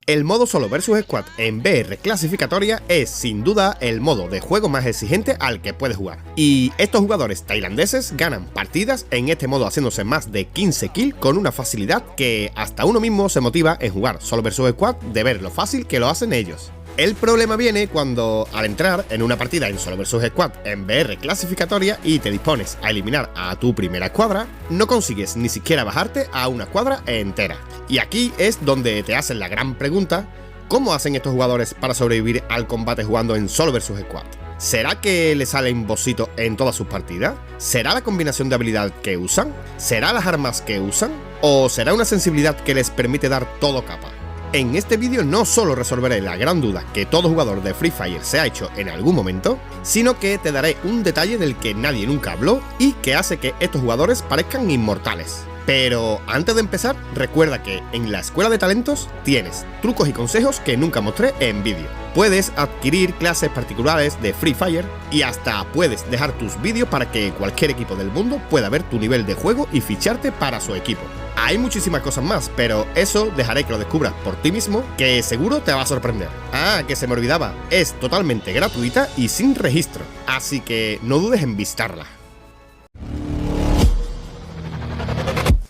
El modo solo vs squad en VR clasificatoria es sin duda el modo de juego más exigente al que puedes jugar. Y estos jugadores tailandeses ganan partidas en este modo haciéndose más de 15 kills con una facilidad que hasta uno mismo se motiva en jugar solo vs squad de ver lo fácil que lo hacen ellos. El problema viene cuando, al entrar en una partida en solo vs squad en VR clasificatoria y te dispones a eliminar a tu primera escuadra, no consigues ni siquiera bajarte a una escuadra entera. Y aquí es donde te hacen la gran pregunta: ¿cómo hacen estos jugadores para sobrevivir al combate jugando en solo vs squad? ¿Será que le salen bossitos en todas sus partidas? ¿Será la combinación de habilidad que usan? ¿Será las armas que usan? ¿O será una sensibilidad que les permite dar todo capa? En este vídeo no solo resolveré la gran duda que todo jugador de Free Fire se ha hecho en algún momento, sino que te daré un detalle del que nadie nunca habló y que hace que estos jugadores parezcan inmortales. Pero antes de empezar, recuerda que en la escuela de talentos tienes trucos y consejos que nunca mostré en vídeo. Puedes adquirir clases particulares de Free Fire y hasta puedes dejar tus vídeos para que cualquier equipo del mundo pueda ver tu nivel de juego y ficharte para su equipo. Hay muchísimas cosas más, pero eso dejaré que lo descubras por ti mismo, que seguro te va a sorprender. Ah, que se me olvidaba, es totalmente gratuita y sin registro, así que no dudes en visitarla.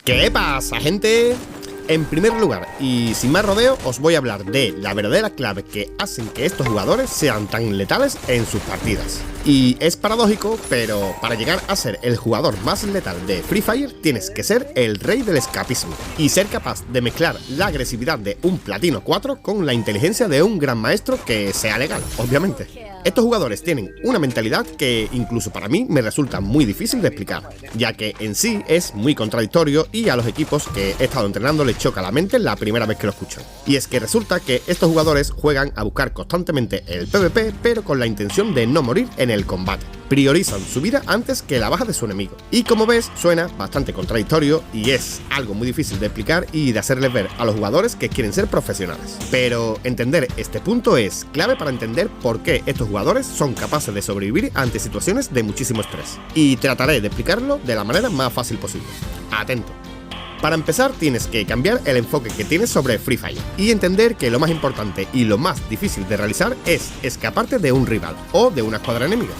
¿Qué pasa, gente? En primer lugar, y sin más rodeo, os voy a hablar de la verdadera clave que hacen que estos jugadores sean tan letales en sus partidas. Y es paradójico, pero para llegar a ser el jugador más letal de Free Fire tienes que ser el rey del escapismo y ser capaz de mezclar la agresividad de un platino 4 con la inteligencia de un gran maestro que sea legal, obviamente. Estos jugadores tienen una mentalidad que incluso para mí me resulta muy difícil de explicar, ya que en sí es muy contradictorio y a los equipos que he estado entrenando les choca la mente la primera vez que lo escuchan. Y es que resulta que estos jugadores juegan a buscar constantemente el PvP, pero con la intención de no morir en el combate. Priorizan su vida antes que la baja de su enemigo. Y como ves, suena bastante contradictorio y es algo muy difícil de explicar y de hacerles ver a los jugadores que quieren ser profesionales. Pero entender este punto es clave para entender por qué estos jugadores son capaces de sobrevivir ante situaciones de muchísimo estrés. Y trataré de explicarlo de la manera más fácil posible. Atento. Para empezar, tienes que cambiar el enfoque que tienes sobre Free Fire y entender que lo más importante y lo más difícil de realizar es escaparte de un rival o de una escuadra enemiga.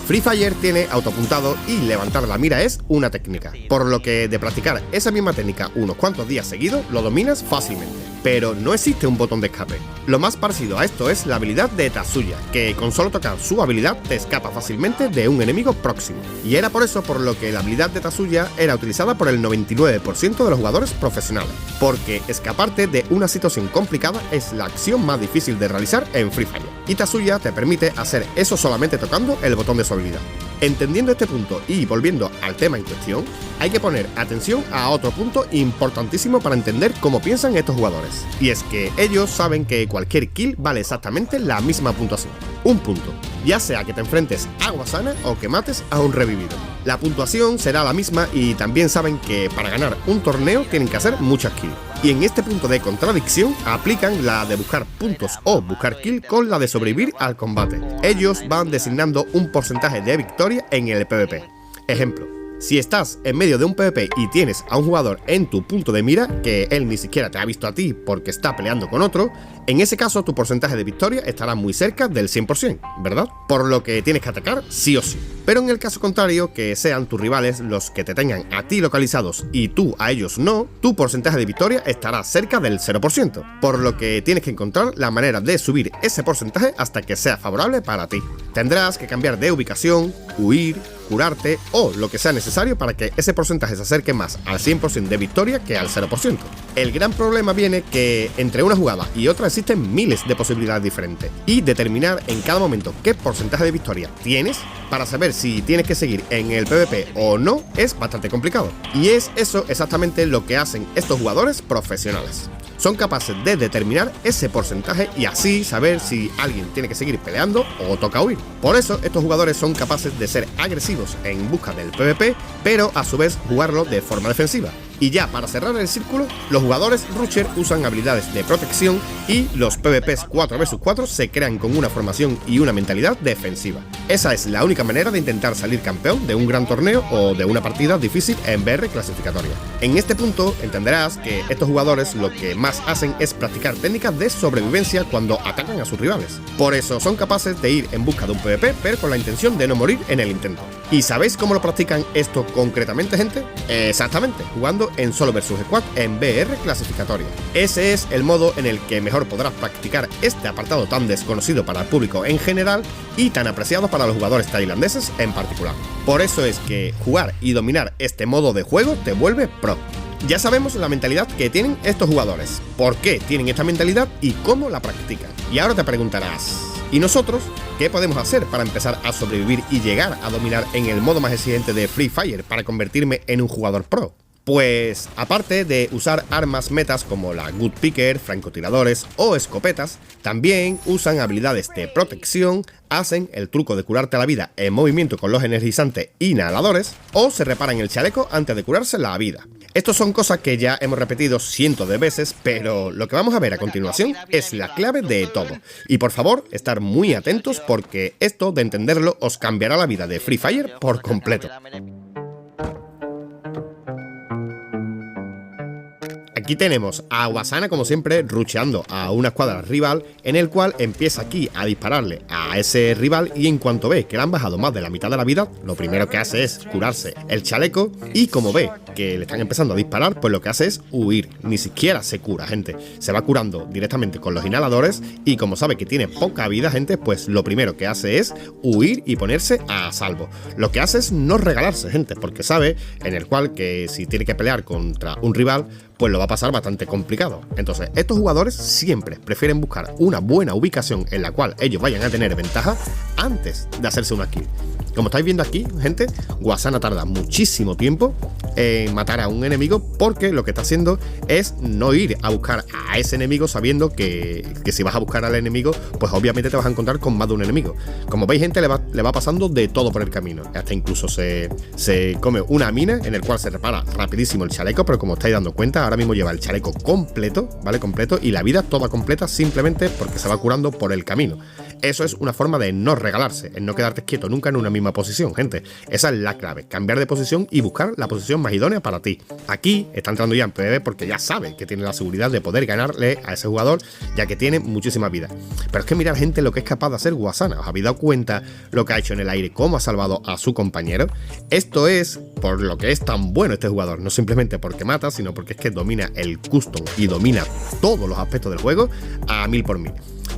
Free Fire tiene autoapuntado y levantar la mira es una técnica, por lo que de practicar esa misma técnica unos cuantos días seguidos lo dominas fácilmente. Pero no existe un botón de escape. Lo más parecido a esto es la habilidad de Tatsuya, que con solo tocar su habilidad te escapa fácilmente de un enemigo próximo. Y era por eso por lo que la habilidad de Tatsuya era utilizada por el 99% de los jugadores profesionales, porque escaparte de una situación complicada es la acción más difícil de realizar en Free Fire, y Tatsuya te permite hacer eso solamente tocando el botón de su habilidad. Entendiendo este punto y volviendo al tema en cuestión, hay que poner atención a otro punto importantísimo para entender cómo piensan estos jugadores. Y es que ellos saben que cualquier kill vale exactamente la misma puntuación. Un punto, ya sea que te enfrentes a agua sana o que mates a un revivido. La puntuación será la misma y también saben que para ganar un torneo tienen que hacer muchas kills. Y en este punto de contradicción aplican la de buscar puntos o buscar kill con la de sobrevivir al combate. Ellos van designando un porcentaje de victoria en el PvP. Ejemplo: si estás en medio de un PvP y tienes a un jugador en tu punto de mira, que él ni siquiera te ha visto a ti porque está peleando con otro, en ese caso tu porcentaje de victoria estará muy cerca del 100%, ¿verdad? Por lo que tienes que atacar sí o sí. Pero en el caso contrario, que sean tus rivales los que te tengan a ti localizados y tú a ellos no, tu porcentaje de victoria estará cerca del 0%, por lo que tienes que encontrar la manera de subir ese porcentaje hasta que sea favorable para ti. Tendrás que cambiar de ubicación, huir, curarte o lo que sea necesario para que ese porcentaje se acerque más al 100% de victoria que al 0%. El gran problema viene que entre una jugada y otra existen miles de posibilidades diferentes y determinar en cada momento qué porcentaje de victoria tienes para saber si tienes que seguir en el PvP o no es bastante complicado. Y es eso exactamente lo que hacen estos jugadores profesionales. Son capaces de determinar ese porcentaje y así saber si alguien tiene que seguir peleando o toca huir. Por eso estos jugadores son capaces de ser agresivos en busca del PvP, pero a su vez jugarlo de forma defensiva. Y ya para cerrar el círculo, los jugadores Rusher usan habilidades de protección y los PvPs 4 vs 4 se crean con una formación y una mentalidad defensiva. Esa es la única manera de intentar salir campeón de un gran torneo o de una partida difícil en VR clasificatoria. En este punto entenderás que estos jugadores lo que más hacen es practicar técnicas de sobrevivencia cuando atacan a sus rivales. Por eso son capaces de ir en busca de un PvP, pero con la intención de no morir en el intento. ¿Y sabéis cómo lo practican esto concretamente, gente? Exactamente, jugando en solo versus squad en VR clasificatoria. Ese es el modo en el que mejor podrás practicar este apartado tan desconocido para el público en general y tan apreciado para los jugadores tailandeses en particular. Por eso es que jugar y dominar este modo de juego te vuelve pro. Ya sabemos la mentalidad que tienen estos jugadores, por qué tienen esta mentalidad y cómo la practican. Y ahora te preguntarás, ¿y nosotros qué podemos hacer para empezar a sobrevivir y llegar a dominar en el modo más exigente de Free Fire para convertirme en un jugador pro? Pues aparte de usar armas metas como la Good Picker, francotiradores o escopetas, también usan habilidades de protección, hacen el truco de curarte la vida en movimiento con los energizantes inhaladores o se reparan el chaleco antes de curarse la vida. Estos son cosas que ya hemos repetido cientos de veces, pero lo que vamos a ver a continuación es la clave de todo. Y por favor, estar muy atentos porque esto de entenderlo os cambiará la vida de Free Fire por completo. Aquí tenemos a Wasana, como siempre, rusheando a una escuadra rival, en el cual empieza aquí a dispararle a ese rival y en cuanto ve que le han bajado más de la mitad de la vida, lo primero que hace es curarse el chaleco y como ve que le están empezando a disparar, pues lo que hace es huir. Ni siquiera se cura, gente. Se va curando directamente con los inhaladores y como sabe que tiene poca vida, gente, pues lo primero que hace es huir y ponerse a salvo. Lo que hace es no regalarse, gente, porque sabe en el cual que si tiene que pelear contra un rival, pues lo va a pasar bastante complicado. Entonces, estos jugadores siempre prefieren buscar una buena ubicación en la cual ellos vayan a tener ventaja antes de hacerse una kill. Como estáis viendo aquí, gente, Wasana tarda muchísimo tiempo en matar a un enemigo porque lo que está haciendo es no ir a buscar a ese enemigo sabiendo que si vas a buscar al enemigo, pues obviamente te vas a encontrar con más de un enemigo. Como veis, gente, le va pasando de todo por el camino. Hasta incluso se come una mina en el cual se repara rapidísimo el chaleco, pero como estáis dando cuenta, ahora mismo lleva el chaleco completo, ¿vale? Completo y la vida toda completa simplemente porque se va curando por el camino. Eso es una forma de no regalarse, en no quedarte quieto nunca en una misma posición, gente. Esa es la clave, cambiar de posición y buscar la posición más idónea para ti. Aquí está entrando ya en PvP porque ya sabe que tiene la seguridad de poder ganarle a ese jugador, ya que tiene muchísima vida. Pero es que mirad, gente, lo que es capaz de hacer Wasana. ¿Os habéis dado cuenta lo que ha hecho en el aire, cómo ha salvado a su compañero? Esto es por lo que es tan bueno este jugador, no simplemente porque mata, sino porque es que domina el custom y domina todos los aspectos del juego a 1000 por 1000.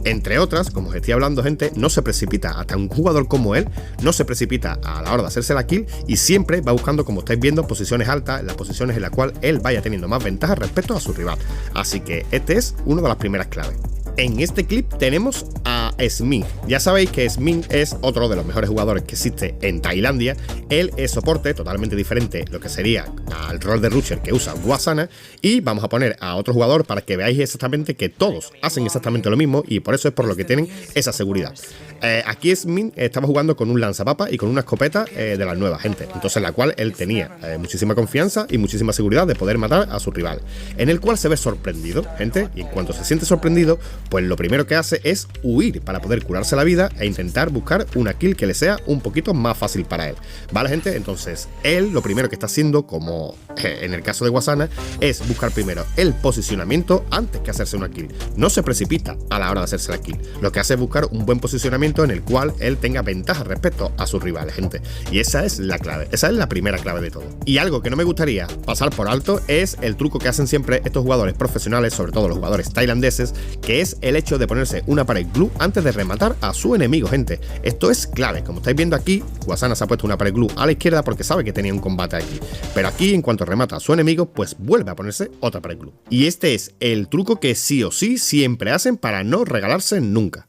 Entre otras, como os estoy hablando, gente, no se precipita, hasta un jugador como él no se precipita a la hora de hacerse la kill y siempre va buscando, como estáis viendo, posiciones altas, las posiciones en las cuales él vaya teniendo más ventaja respecto a su rival. Así que este es una de las primeras claves. En este clip tenemos a Sming. Ya sabéis que Sming es otro de los mejores jugadores que existe en Tailandia. Él es soporte, totalmente diferente lo que sería al rol de Rusher que usa Wasana. Y vamos a poner a otro jugador para que veáis exactamente que todos hacen exactamente lo mismo y por eso es por lo que tienen esa seguridad. Aquí Sming estaba jugando con un lanzapapa y con una escopeta de las nuevas, gente. Entonces la cual él tenía muchísima confianza y muchísima seguridad de poder matar a su rival. En el cual se ve sorprendido, gente, y en cuanto se siente sorprendido, pues lo primero que hace es huir para poder curarse la vida e intentar buscar una kill que le sea un poquito más fácil para él. ¿Vale, gente? Entonces, él lo primero que está haciendo, como en el caso de Wasana, es buscar primero el posicionamiento antes que hacerse una kill. No se precipita a la hora de hacerse la kill. Lo que hace es buscar un buen posicionamiento en el cual él tenga ventaja respecto a sus rivales, gente. Y esa es la clave. Esa es la primera clave de todo. Y algo que no me gustaría pasar por alto es el truco que hacen siempre estos jugadores profesionales, sobre todo los jugadores tailandeses, que es el hecho de ponerse una pared glue antes de rematar a su enemigo, gente. Esto es clave. Como estáis viendo aquí, Wasana se ha puesto una pared glue a la izquierda porque sabe que tenía un combate aquí. Pero aquí, en cuanto remata a su enemigo, pues vuelve a ponerse otra pared glue. Y este es el truco que sí o sí siempre hacen para no regalarse nunca.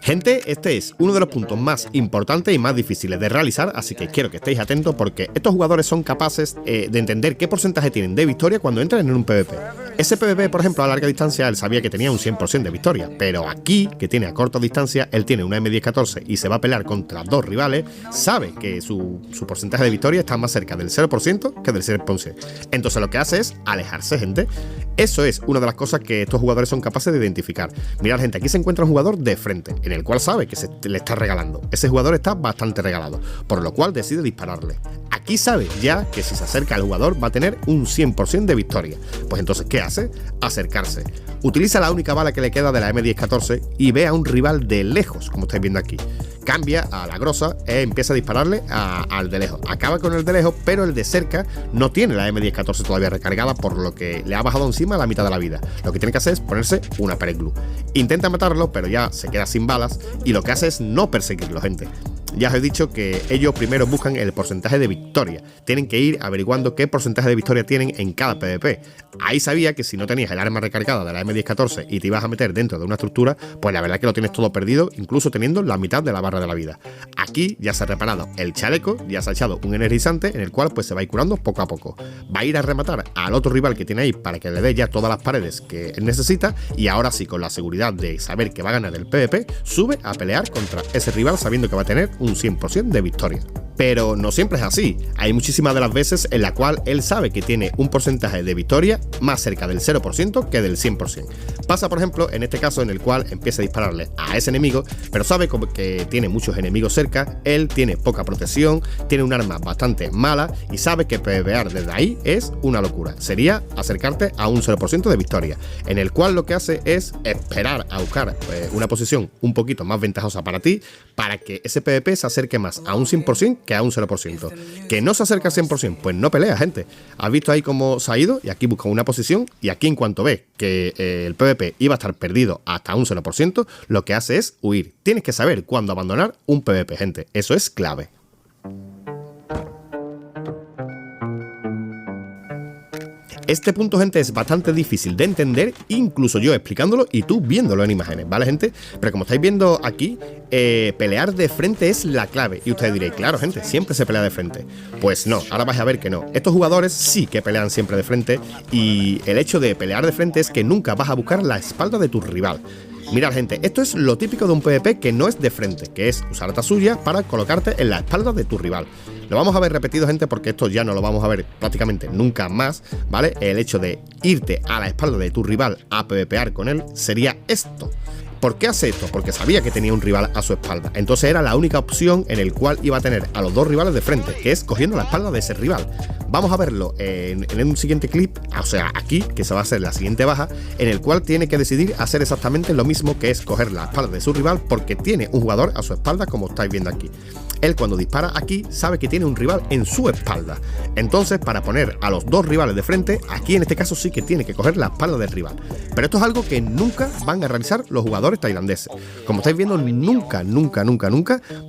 Gente, este es uno de los puntos más importantes y más difíciles de realizar, así que quiero que estéis atentos porque estos jugadores son capaces de entender qué porcentaje tienen de victoria cuando entran en un PvP. Ese PvP, por ejemplo, a larga distancia, él sabía que tenía un 100% de victoria, pero aquí, que tiene a corta distancia, él tiene una M1014 y se va a pelear contra dos rivales, sabe que su porcentaje de victoria está más cerca del 0% que del 100%. Entonces lo que hace es alejarse, gente. Eso es una de las cosas que estos jugadores son capaces de identificar. Mirad, gente, aquí se encuentra un jugador de frente, en el cual sabe que se le está regalando. Ese jugador está bastante regalado, por lo cual decide dispararle. Aquí sabe ya que si se acerca al jugador va a tener un 100% de victoria. Pues entonces, ¿qué hace? Acercarse. Utiliza la única bala que le queda de la M1014 y ve a un rival de lejos, como estáis viendo aquí. Cambia a la grosa e empieza a dispararle al de lejos. Acaba con el de lejos, pero el de cerca no tiene la M1014 todavía recargada, por lo que le ha bajado encima la mitad de la vida. Lo que tiene que hacer es ponerse una Pellet Glue. Intenta matarlo, pero ya se queda sin balas y lo que hace es no perseguirlo, gente. Ya os he dicho que ellos primero buscan el porcentaje de victoria. Tienen que ir averiguando qué porcentaje de victoria tienen en cada PvP. Ahí sabía que si no tenías el arma recargada de la M1014 y te ibas a meter dentro de una estructura, pues la verdad es que lo tienes todo perdido, incluso teniendo la mitad de la barra de la vida. Aquí ya se ha reparado el chaleco, ya se ha echado un energizante en el cual pues se va a ir curando poco a poco. Va a ir a rematar al otro rival que tiene ahí para que le dé ya todas las paredes que él necesita, y ahora sí, con la seguridad de saber que va a ganar el PvP, sube a pelear contra ese rival sabiendo que va a tener un 100% de victoria. Pero no siempre es así. Hay muchísimas de las veces en la cual él sabe que tiene un porcentaje de victoria más cerca del 0% que del 100%. Pasa, por ejemplo, en este caso en el cual empieza a dispararle a ese enemigo, pero sabe que tiene muchos enemigos cerca, él tiene poca protección, tiene un arma bastante mala y sabe que PvPar desde ahí es una locura. Sería acercarte a un 0% de victoria, en el cual lo que hace es esperar a buscar una posición un poquito más ventajosa para ti, para que ese PvP se acerque más a un 100% que a un 0%. ¿Que no se acerca al 100%? Pues no pelea, gente. Has visto ahí cómo se ha ido y aquí busca una posición, y aquí en cuanto ve que el PvP iba a estar perdido hasta un 0%, lo que hace es huir. Tienes que saber cuándo abandonar un PvP, gente. Eso es clave. Este punto, gente, es bastante difícil de entender, incluso yo explicándolo y tú viéndolo en imágenes, ¿vale, gente? Pero como estáis viendo aquí, pelear de frente es la clave. Y ustedes diréis, claro, gente, siempre se pelea de frente. Pues no, ahora vais a ver que no. Estos jugadores sí que pelean siempre de frente, y el hecho de pelear de frente es que nunca vas a buscar la espalda de tu rival. Mirad, gente, esto es lo típico de un PvP que no es de frente, que es usar Tatsuya para colocarte en la espalda de tu rival. Lo vamos a ver repetido, gente, porque esto ya no lo vamos a ver prácticamente nunca más, ¿vale? El hecho de irte a la espalda de tu rival a PvPar con él sería esto. ¿Por qué hace esto? Porque sabía que tenía un rival a su espalda. Entonces era la única opción en el cual iba a tener a los dos rivales de frente, que es cogiendo la espalda de ese rival. Vamos a verlo en un siguiente clip, o sea, aquí, que se va a hacer la siguiente baja, en el cual tiene que decidir hacer exactamente lo mismo, que es coger la espalda de su rival, porque tiene un jugador a su espalda, como estáis viendo aquí. Él, cuando dispara aquí, sabe que tiene un rival en su espalda. Entonces, para poner a los dos rivales de frente, aquí en este caso sí que tiene que coger la espalda del rival. Pero esto es algo que nunca van a realizar los jugadores tailandeses. Como estáis viendo, nunca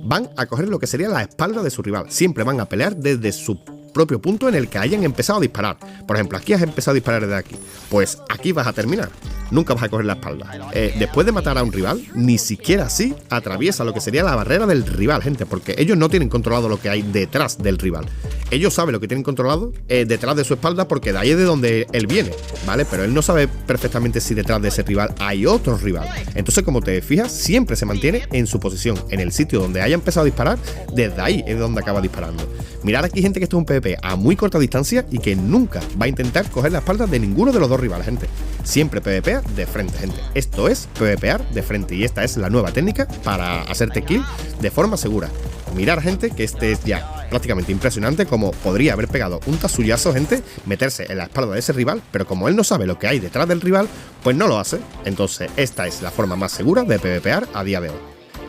van a coger lo que sería la espalda de su rival. Siempre van a pelear desde su propio punto en el que hayan empezado a disparar. Por ejemplo, aquí has empezado a disparar desde aquí. Pues aquí vas a terminar. Nunca vas a coger la espalda. Después de matar a un rival, ni siquiera así atraviesa lo que sería la barrera del rival, gente, porque ellos no tienen controlado lo que hay detrás del rival. Ellos saben lo que tienen controlado detrás de su espalda, porque de ahí es de donde él viene, ¿vale? Pero él no sabe perfectamente si detrás de ese rival hay otro rival. Entonces, como te fijas, siempre se mantiene en su posición, en el sitio donde haya empezado a disparar, desde ahí es donde acaba disparando. Mirad aquí, gente, que esto es un PvP a muy corta distancia y que nunca va a intentar coger la espalda de ninguno de los dos rivales, gente. Siempre PvPea de frente, gente. Esto es PvPar de frente, y esta es la nueva técnica para hacerte kill de forma segura. Mirad, gente, que este es ya prácticamente impresionante como podría haber pegado un Tatsuyazo, gente, meterse en la espalda de ese rival, pero como él no sabe lo que hay detrás del rival, pues no lo hace. Entonces esta es la forma más segura de PvPar a día de hoy.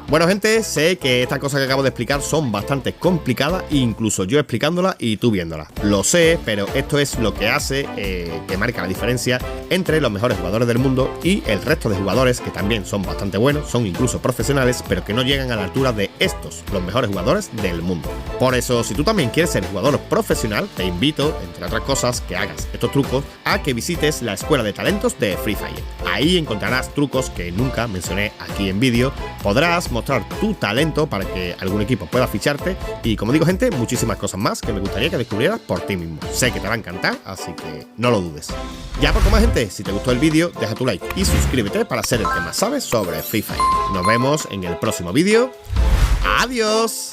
Bueno, gente, sé que estas cosas que acabo de explicar son bastante complicadas, incluso yo explicándolas y tú viéndolas. Lo sé, pero esto es lo que hace, que marca la diferencia entre los mejores jugadores del mundo y el resto de jugadores, que también son bastante buenos, son incluso profesionales, pero que no llegan a la altura de estos, los mejores jugadores del mundo. Por eso, si tú también quieres ser jugador profesional, te invito, entre otras cosas, que hagas estos trucos, a que visites la Escuela de Talentos de Free Fire. Ahí encontrarás trucos que nunca mencioné aquí en vídeo, podrás mostrar tu talento para que algún equipo pueda ficharte. Y como digo, gente, muchísimas cosas más que me gustaría que descubrieras por ti mismo. Sé que te va a encantar, así que no lo dudes. Ya poco más, gente, si te gustó el vídeo, deja tu like y suscríbete para ser el que más sabes sobre Free Fire. Nos vemos en el próximo vídeo. ¡Adiós!